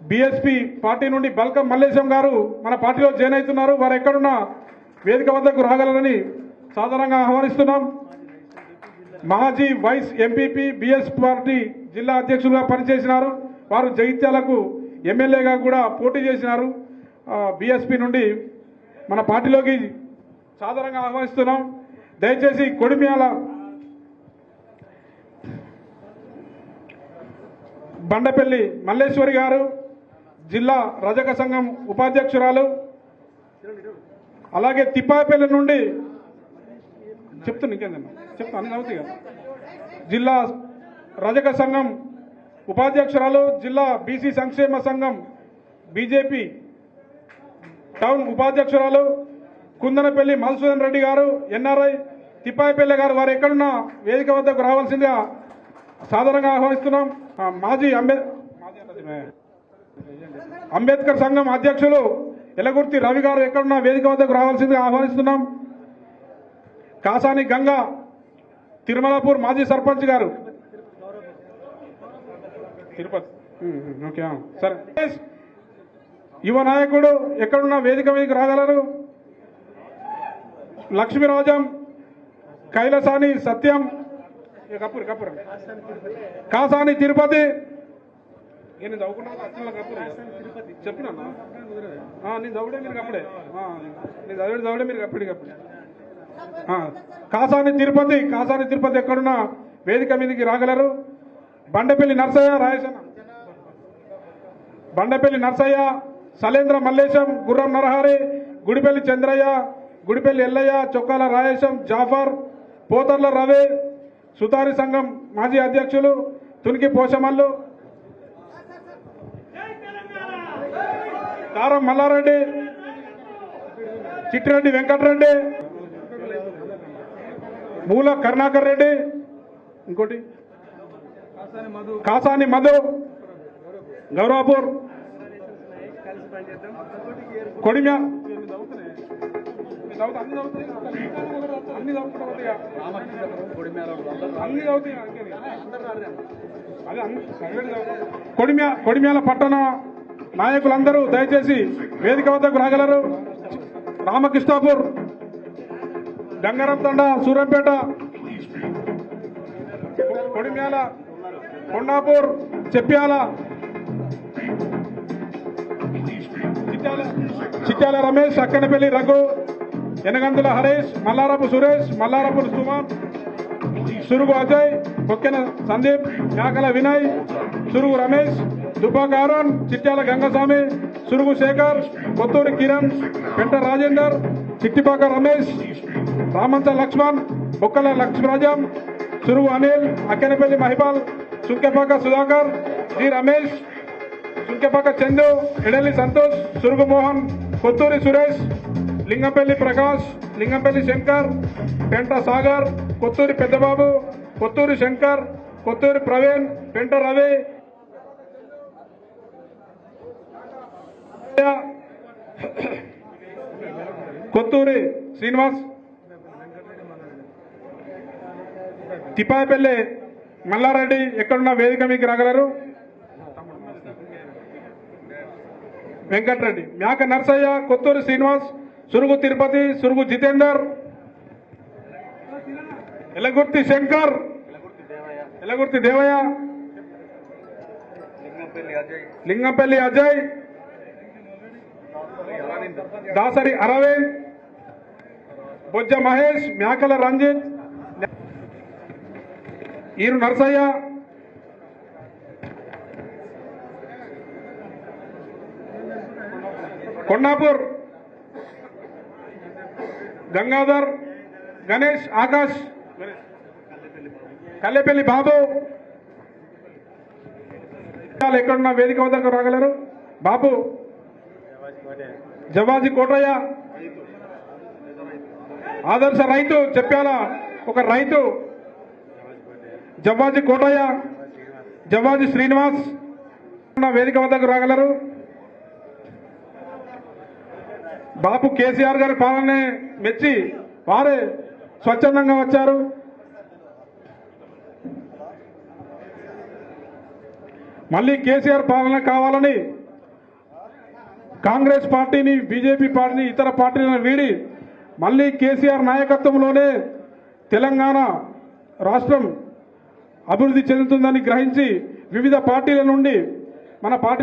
BSP party నుండి బల్కం మల్లేశం గారు మన పార్టీలో జాయిన్ అవుతున్నారు. వారు ఎక్కడున్నా వేదిక వద్దకు రాగలరని సాధారణంగా ఆహ్వానిస్తున్నాం. మాజీ వైస్ ఎంపీపీ బీఎస్పీ పార్టీ జిల్లా అధ్యక్షులుగా పనిచేసినారు. వారు జగిత్యాలకు ఎమ్మెల్యేగా కూడా పోటీ చేసినారు. బీఎస్పీ నుండి మన పార్టీలోకి సాధారణంగా ఆహ్వానిస్తున్నాం. దయచేసి కొడిమ్యాల బండపల్లి మల్లేశ్వరి గారు జిల్లా రజక సంఘం ఉపాధ్యక్షురాలు, అలాగే తిప్పాపల్లి నుండి జిల్లా రజక సంఘం ఉపాధ్యక్షురాలు, జిల్లా బీసీ సంక్షేమ సంఘం బీజేపీ టౌన్ ఉపాధ్యక్షురాలు కుందనపల్లి మధుసూదన్ రెడ్డి గారు ఎన్ఆర్ఐ తిప్పాయిపల్లి గారు వారు ఎక్కడున్నా వేదిక వద్దకు రావాల్సిందిగా సాధారణంగా ఆహ్వానిస్తున్నాం. మాజీ అంబేద్కర్ సంఘం అధ్యక్షులు ఎలగుర్తి రవి గారు ఎక్కడున్నా వేదిక వద్దకు రావాల్సిందిగా ఆహ్వానిస్తున్నాం. కాసాని గంగా తిరుమలాపూర్ మాజీ సర్పంచ్ గారు తిరుపతి ఓకే సరే. యువ నాయకుడు ఎక్కడున్నా వేదిక మీదకి రాగలరు. లక్ష్మీరాజం కైలసాని సత్యం కాసాని తిరుపతి నేను చెప్పినా నేను చదివిడే మీరు అప్పుడే నేను చదివిడే మీరు అప్పటికప్పుడే. కాసాని తిరుపతి ఎక్కడున్నా వేదిక మీదకి రాగలరు. బండపల్లి నర్సయ్య సలేంద్ర మల్లేశం గుర్రం నరహరి గుడిపల్లి చంద్రయ్య గుడిపల్లి ఎల్లయ్య చొక్కాల రాయేశం జాఫర్ పోతర్ల రవి సుతారి సంఘం మాజీ అధ్యక్షులు తునికి పోషమల్లు దారం మల్లారెడ్డి చిట్టిరెడ్డి వెంకటరెడ్డి మూల కరుణాకర్ రెడ్డి ఇంకోటి కాసాని మధు గౌరవపూర్ కొడిమ్యా కొడిమ్యాల పట్టణ నాయకులందరూ దయచేసి వేదిక వద్దకు రాగలరు. రామకృష్ణాపూర్ గంగారం తండ సూర్యంపేట కొడిమ్యాల కొండాపూర్ చెప్పాల చిట్యాల రమేష్ అక్కనపల్లి రఘు ఎనగందుల హరీష్ మల్లారపు సురేష్ మల్లారపు సుమన్ సురుగు అజయ్ బొక్కెన సందీప్ యాకల వినయ్ సురుగు రమేష్ దుబ్బాక అరుణ్ చిట్యాల గంగస్వామి సురుగు శేఖర్ కొత్తూరి కిరణ్ పెంట రాజేందర్ చిట్టిపాక రమేష్ రామంచ లక్ష్మణ్ బొక్కల లక్ష్మీరాజం సురుగు అనిల్ అక్కనపల్లి మహిపాల్ సుంకెపాక సుధాకర్ జి రమేష్ సుంకెపాక చందు ఎడలి సంతోష్ సురుగు మోహన్ కొత్తూరి సురేష్ లింగంపల్లి ప్రకాష్ లింగంపల్లి శంకర్ పెంట సాగర్ కొత్తూరి పెద్దబాబు కొత్తూరి శంకర్ కొత్తూరి ప్రవీణ్ పెంట రవి కొత్తూరి శ్రీనివాస్ తిప్పాయిపల్లి మల్లారెడ్డి ఎక్కడున్న వేదిక మీకు రాగలరు. వెంకటరెడ్డి మ్యాక నర్సయ్య కొత్తూరి శ్రీనివాస్ సురుగు తిరుపతి సురుగు జితేందర్ ఎలగుర్తి శంకర్ ఎలగుర్తి దేవయ్య లింగంపల్లి అజయ్ దాసరి అరవింద్ బొజ్జ మహేష్ మ్యాకల రంజిత్ ఈరు నర్సయ్య కొండాపూర్ గంగాధర్ గణేష్ ఆకాష్ కల్లెపల్లి బాబు ఎక్కడున్న వేదిక వద్దకు రాగలరు. బాబు జవాజీ కోటయ్య ఆదర్శ రైతు చెప్పాల ఒక రైతు జవాజీ కోటయ్య జవాజీ శ్రీనివాస్ వేదిక వద్దకు రాగలరు. బాబు కేసీఆర్ గారి పాలనే మెచ్చి వారే స్వచ్ఛందంగా వచ్చారు. మళ్ళీ కేసీఆర్ పాలన కావాలని కాంగ్రెస్ పార్టీని, బీజేపీ పార్టీని, ఇతర పార్టీలను వీడి మళ్ళీ కేసీఆర్ నాయకత్వంలోనే తెలంగాణ రాష్ట్రం అభివృద్ధి చెందుతుందని గ్రహించి వివిధ పార్టీల నుండి మన పార్టీ